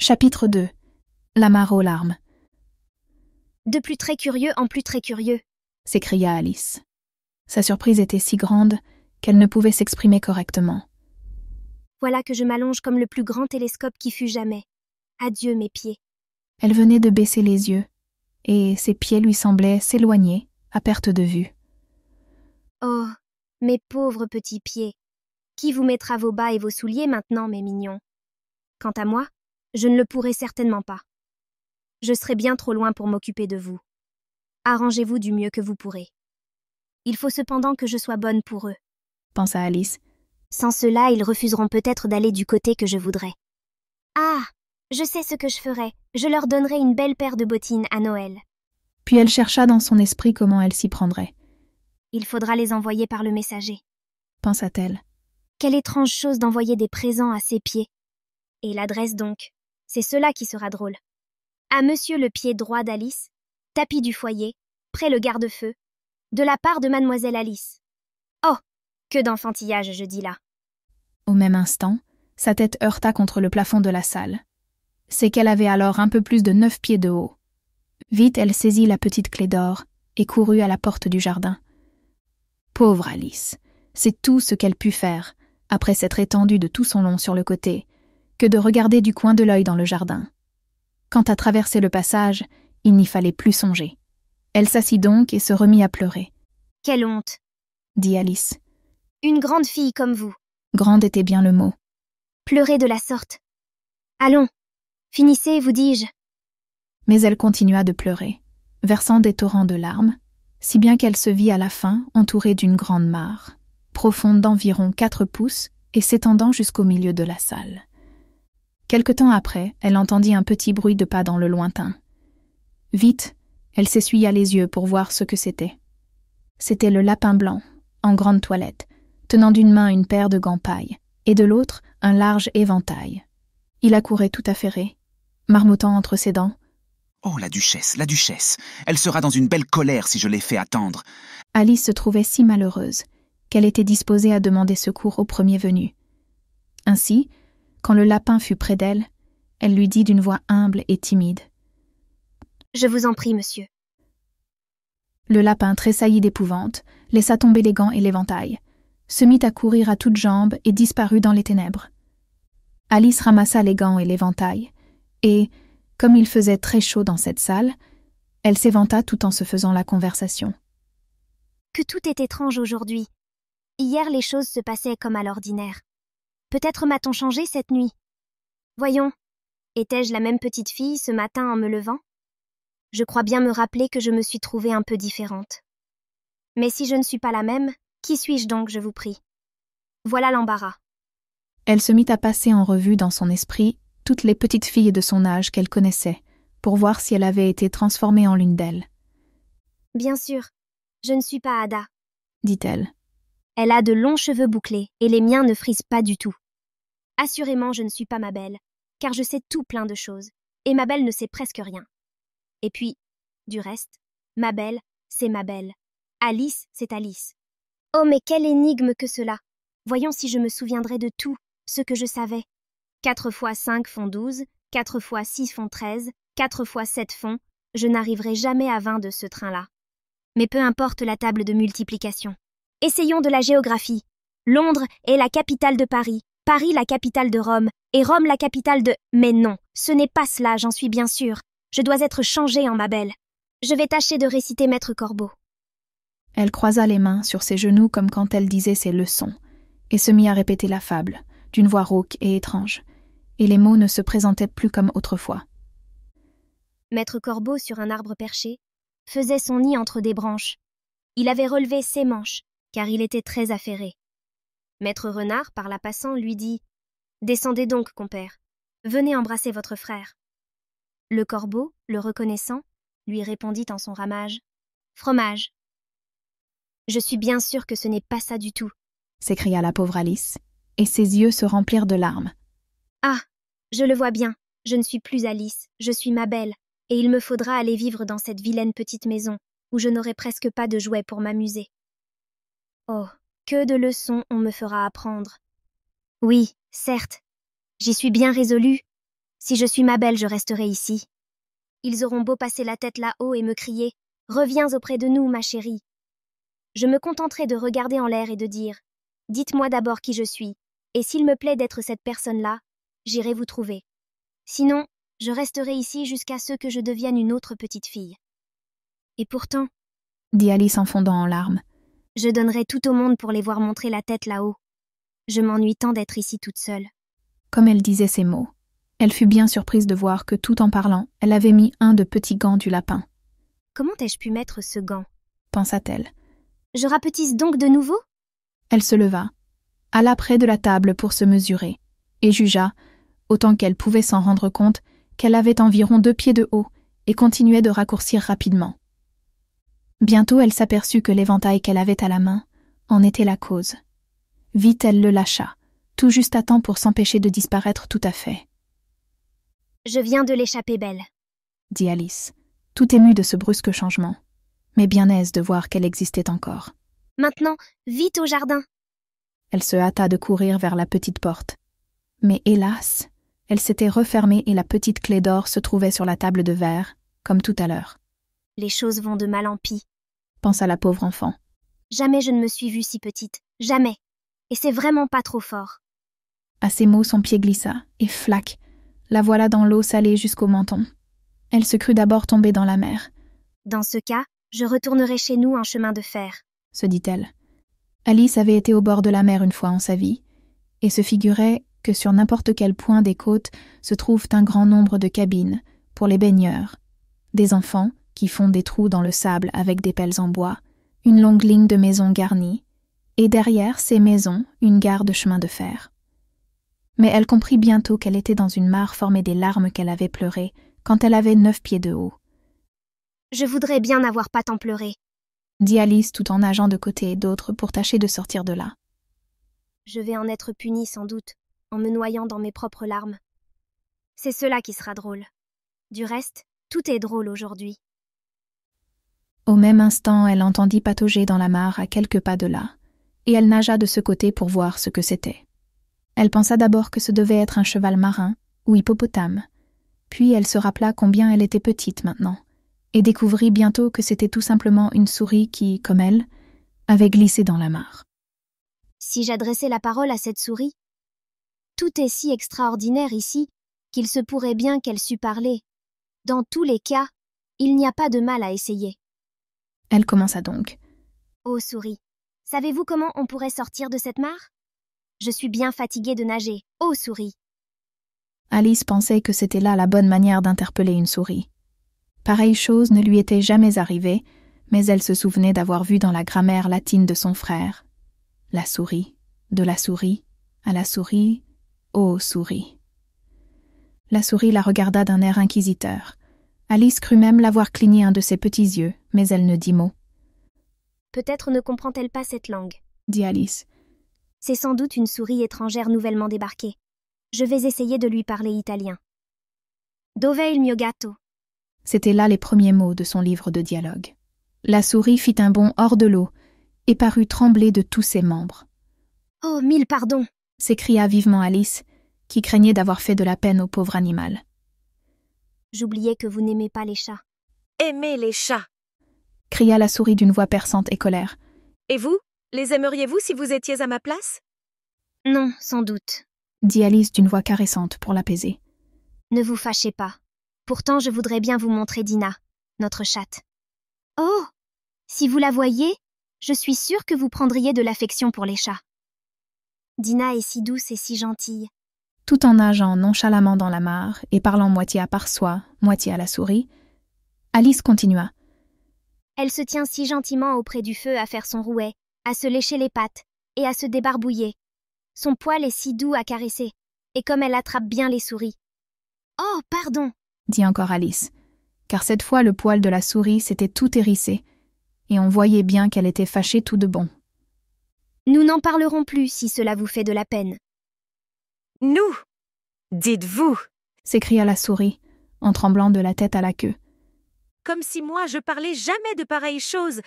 Chapitre 2. La mare aux larmes. De plus très curieux en plus très curieux, S'écria Alice. Sa surprise était si grande qu'elle ne pouvait s'exprimer correctement. voilà que je m'allonge comme le plus grand télescope qui fut jamais. Adieu mes pieds. Elle venait de baisser les yeux, et ses pieds lui semblaient s'éloigner à perte de vue. Oh, mes pauvres petits pieds. Qui vous mettra vos bas et vos souliers maintenant, mes mignons? Quant à moi, je ne le pourrai certainement pas. Je serai bien trop loin pour m'occuper de vous. Arrangez-vous du mieux que vous pourrez. Il faut cependant que je sois bonne pour eux. Pensa Alice. Sans cela, ils refuseront peut-être d'aller du côté que je voudrais. Ah, je sais ce que je ferai. Je leur donnerai une belle paire de bottines à Noël. Puis elle chercha dans son esprit comment elle s'y prendrait, Il faudra les envoyer par le messager. pensa-t-elle. Quelle étrange chose d'envoyer des présents à ses pieds. Et l'adresse donc, c'est cela qui sera drôle. À monsieur le pied droit d'Alice, tapis du foyer, près le garde-feu, de la part de mademoiselle Alice. Oh, que d'enfantillage je dis là. Au même instant, sa tête heurta contre le plafond de la salle. C'est qu'elle avait alors un peu plus de 9 pieds de haut. Vite, elle saisit la petite clé d'or et courut à la porte du jardin. Pauvre Alice, c'est tout ce qu'elle put faire, après s'être étendue de tout son long sur le côté, que de regarder du coin de l'œil dans le jardin. Quant à traverser le passage, il n'y fallait plus songer. Elle s'assit donc et se remit à pleurer. « Quelle honte, Dit Alice. une grande fille comme vous, Grande était bien le mot. pleurer de la sorte. Allons, finissez, vous dis-je. » Mais elle continua de pleurer, versant des torrents de larmes, si bien qu'elle se vit à la fin entourée d'une grande mare, profonde d'environ 4 pouces et s'étendant jusqu'au milieu de la salle. Quelque temps après, elle entendit un petit bruit de pas dans le lointain. Vite, elle s'essuya les yeux pour voir ce que c'était. C'était le lapin blanc, en grande toilette, tenant d'une main une paire de gants paille, et de l'autre un large éventail. Il accourait tout affairé, marmottant entre ses dents. « Oh, la duchesse, elle sera dans une belle colère si je l'ai fait attendre. » Alice se trouvait si malheureuse qu'elle était disposée à demander secours au premier venu. Ainsi, quand le lapin fut près d'elle, elle lui dit d'une voix humble et timide. « Je vous en prie, monsieur. » Le lapin tressaillit d'épouvante, laissa tomber les gants et l'éventail, se mit à courir à toutes jambes et disparut dans les ténèbres. Alice ramassa les gants et l'éventail, et, comme il faisait très chaud dans cette salle, elle s'éventa tout en se faisant la conversation. Que tout est étrange aujourd'hui. Hier, les choses se passaient comme à l'ordinaire. Peut-être m'a-t-on changé cette nuit. Voyons, étais-je la même petite fille ce matin en me levant? Je crois bien me rappeler que je me suis trouvée un peu différente. Mais si je ne suis pas la même, qui suis-je donc, je vous prie? Voilà l'embarras. Elle se mit à passer en revue dans son esprit toutes les petites filles de son âge qu'elle connaissait, pour voir si elle avait été transformée en l'une d'elles. « Bien sûr, je ne suis pas Ada, » dit-elle. Elle a de longs cheveux bouclés, et les miens ne frisent pas du tout. Assurément, je ne suis pas ma belle, car je sais tout plein de choses, et ma belle ne sait presque rien. Et puis, du reste, ma belle, c'est ma belle. Alice, c'est Alice. Oh, mais quelle énigme que cela! Voyons si je me souviendrai de tout, ce que je savais. 4 fois 5 font 12, 4 fois 6 font 13, 4 fois 7 font... Je n'arriverai jamais à 20 de ce train-là. Mais peu importe la table de multiplication. Essayons de la géographie. Londres est la capitale de Paris, Paris la capitale de Rome, et Rome la capitale de... Mais non, ce n'est pas cela, j'en suis bien sûre. Je dois être changée en ma belle. Je vais tâcher de réciter Maître Corbeau. Elle croisa les mains sur ses genoux comme quand elle disait ses leçons, et se mit à répéter la fable, d'une voix rauque et étrange, et les mots ne se présentaient plus comme autrefois. Maître Corbeau, sur un arbre perché, faisait son nid entre des branches. Il avait relevé ses manches, car il était très affairé. Maître Renard, par là passant, lui dit « Descendez donc, compère, venez embrasser votre frère. » Le corbeau, le reconnaissant, lui répondit en son ramage « Fromage. » « Je suis bien sûre que ce n'est pas ça du tout. » s'écria la pauvre Alice, et ses yeux se remplirent de larmes. « Ah, je le vois bien, je ne suis plus Alice, je suis ma belle, et il me faudra aller vivre dans cette vilaine petite maison, où je n'aurai presque pas de jouets pour m'amuser. Oh, que de leçons on me fera apprendre. Oui, certes, j'y suis bien résolue, Si je suis ma belle, je resterai ici. Ils auront beau passer la tête là-haut et me crier « Reviens auprès de nous, ma chérie !» Je me contenterai de regarder en l'air et de dire « Dites-moi d'abord qui je suis, et s'il me plaît d'être cette personne-là, j'irai vous trouver. Sinon, je resterai ici jusqu'à ce que je devienne une autre petite fille. » Et pourtant, dit Alice en fondant en larmes. je donnerais tout au monde pour les voir montrer la tête là-haut. Je m'ennuie tant d'être ici toute seule. Comme elle disait ces mots, elle fut bien surprise de voir que tout en parlant, elle avait mis un de petits gants du lapin. Comment ai-je pu mettre ce gant? Pensa-t-elle. Je rapetisse donc de nouveau? Elle se leva, alla près de la table pour se mesurer, et jugea, autant qu'elle pouvait s'en rendre compte, qu'elle avait environ 2 pieds de haut et continuait de raccourcir rapidement. Bientôt elle s'aperçut que l'éventail qu'elle avait à la main en était la cause. Vite elle le lâcha, tout juste à temps pour s'empêcher de disparaître tout à fait. « Je viens de l'échapper belle. » dit Alice, tout émue de ce brusque changement, mais bien aise de voir qu'elle existait encore. « Maintenant, vite au jardin. » Elle se hâta de courir vers la petite porte. Mais hélas, elle s'était refermée et la petite clé d'or se trouvait sur la table de verre, comme tout à l'heure. « Les choses vont de mal en pis. » pensa la pauvre enfant. Jamais je ne me suis vue si petite. Jamais. Et c'est vraiment pas trop fort. À ces mots, son pied glissa, et flac, la voilà dans l'eau salée jusqu'au menton. Elle se crut d'abord tomber dans la mer. Dans ce cas, je retournerai chez nous en chemin de fer, se dit-elle. Alice avait été au bord de la mer une fois en sa vie, et se figurait que sur n'importe quel point des côtes se trouvent un grand nombre de cabines pour les baigneurs, des enfants qui font des trous dans le sable avec des pelles en bois, une longue ligne de maisons garnies, et derrière ces maisons, une gare de chemin de fer. Mais elle comprit bientôt qu'elle était dans une mare formée des larmes qu'elle avait pleurées quand elle avait 9 pieds de haut. « Je voudrais bien n'avoir pas tant pleuré, » dit Alice tout en nageant de côté et d'autre pour tâcher de sortir de là. « Je vais en être punie sans doute, en me noyant dans mes propres larmes. C'est cela qui sera drôle. Du reste, tout est drôle aujourd'hui. » Au même instant, elle entendit patauger dans la mare à quelques pas de là, et elle nagea de ce côté pour voir ce que c'était. Elle pensa d'abord que ce devait être un cheval marin ou hippopotame, puis elle se rappela combien elle était petite maintenant, et découvrit bientôt que c'était tout simplement une souris qui, comme elle, avait glissé dans la mare. Si j'adressais la parole à cette souris, tout est si extraordinaire ici qu'il se pourrait bien qu'elle sût parler. Dans tous les cas, il n'y a pas de mal à essayer. Elle commença donc. « Oh souris, savez-vous comment on pourrait sortir de cette mare? Je suis bien fatiguée de nager. Oh souris !» Alice pensait que c'était là la bonne manière d'interpeller une souris. Pareille chose ne lui était jamais arrivée, mais elle se souvenait d'avoir vu dans la grammaire latine de son frère. La souris, de la souris, à la souris, ô souris. La souris la regarda d'un air inquisiteur. Alice crut même l'avoir cligné un de ses petits yeux, mais elle ne dit mot. « Peut-être ne comprend-elle pas cette langue, » dit Alice. « C'est sans doute une souris étrangère nouvellement débarquée. Je vais essayer de lui parler italien. Dove il mio gatto ?» C'étaient là les premiers mots de son livre de dialogue. La souris fit un bond hors de l'eau et parut trembler de tous ses membres. « Oh, 1000 pardons !» s'écria vivement Alice, qui craignait d'avoir fait de la peine au pauvre animal. « J'oubliais que vous n'aimez pas les chats. »« Aimez les chats. Cria la souris d'une voix perçante et colère. Et vous, les aimeriez-vous si vous étiez à ma place? Non, sans doute, dit Alice d'une voix caressante pour l'apaiser. Ne vous fâchez pas. Pourtant, je voudrais bien vous montrer Dina, notre chatte. Oh! Si vous la voyiez, je suis sûre que vous prendriez de l'affection pour les chats. Dina est si douce et si gentille. Tout en nageant nonchalamment dans la mare et parlant moitié à part soi, moitié à la souris, Alice continua. Elle se tient si gentiment auprès du feu à faire son rouet, à se lécher les pattes et à se débarbouiller. Son poil est si doux à caresser, et comme elle attrape bien les souris. Oh, pardon, dit encore Alice, car cette fois le poil de la souris s'était tout hérissé, et on voyait bien qu'elle était fâchée tout de bon. Nous n'en parlerons plus si cela vous fait de la peine. Nous, dites-vous, s'écria la souris, en tremblant de la tête à la queue. Comme si moi je parlais jamais de pareilles choses.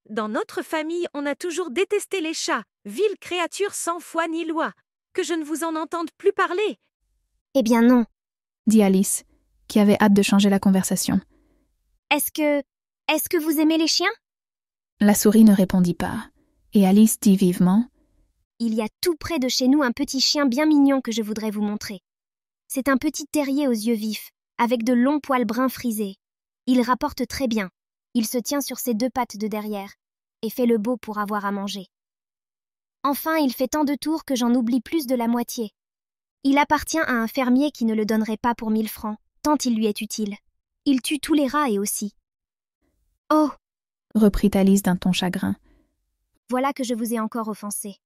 Dans notre famille, on a toujours détesté les chats, viles créatures sans foi ni loi. Que je ne vous en entende plus parler. Eh bien non, dit Alice, qui avait hâte de changer la conversation. Est-ce que vous aimez les chiens? La souris ne répondit pas, et Alice dit vivement « Il y a tout près de chez nous un petit chien bien mignon que je voudrais vous montrer. C'est un petit terrier aux yeux vifs, avec de longs poils bruns frisés. Il rapporte très bien. Il se tient sur ses 2 pattes de derrière, et fait le beau pour avoir à manger. Enfin, il fait tant de tours que j'en oublie plus de la moitié. Il appartient à un fermier qui ne le donnerait pas pour 1000 francs, tant il lui est utile. Il tue tous les rats et aussi. » « Oh !» reprit Alice d'un ton chagrin. « Voilà que je vous ai encore offensé. »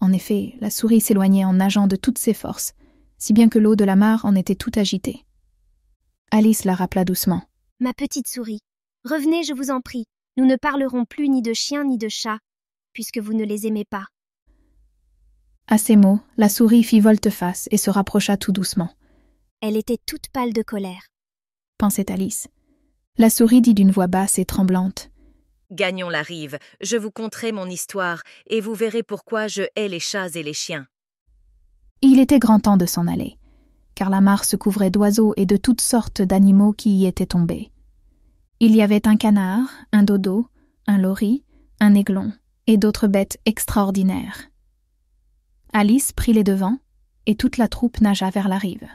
En effet, la souris s'éloignait en nageant de toutes ses forces, si bien que l'eau de la mare en était tout agitée. Alice la rappela doucement. « Ma petite souris, revenez, je vous en prie. Nous ne parlerons plus ni de chiens ni de chats, puisque vous ne les aimez pas. » À ces mots, la souris fit volte-face et se rapprocha tout doucement. Elle était toute pâle de colère, pensait Alice. La souris dit d'une voix basse et tremblante. « Gagnons la rive, je vous conterai mon histoire, et vous verrez pourquoi je hais les chats et les chiens. » Il était grand temps de s'en aller, car la mare se couvrait d'oiseaux et de toutes sortes d'animaux qui y étaient tombés. Il y avait un canard, un dodo, un lori, un aiglon et d'autres bêtes extraordinaires. Alice prit les devants, et toute la troupe nagea vers la rive.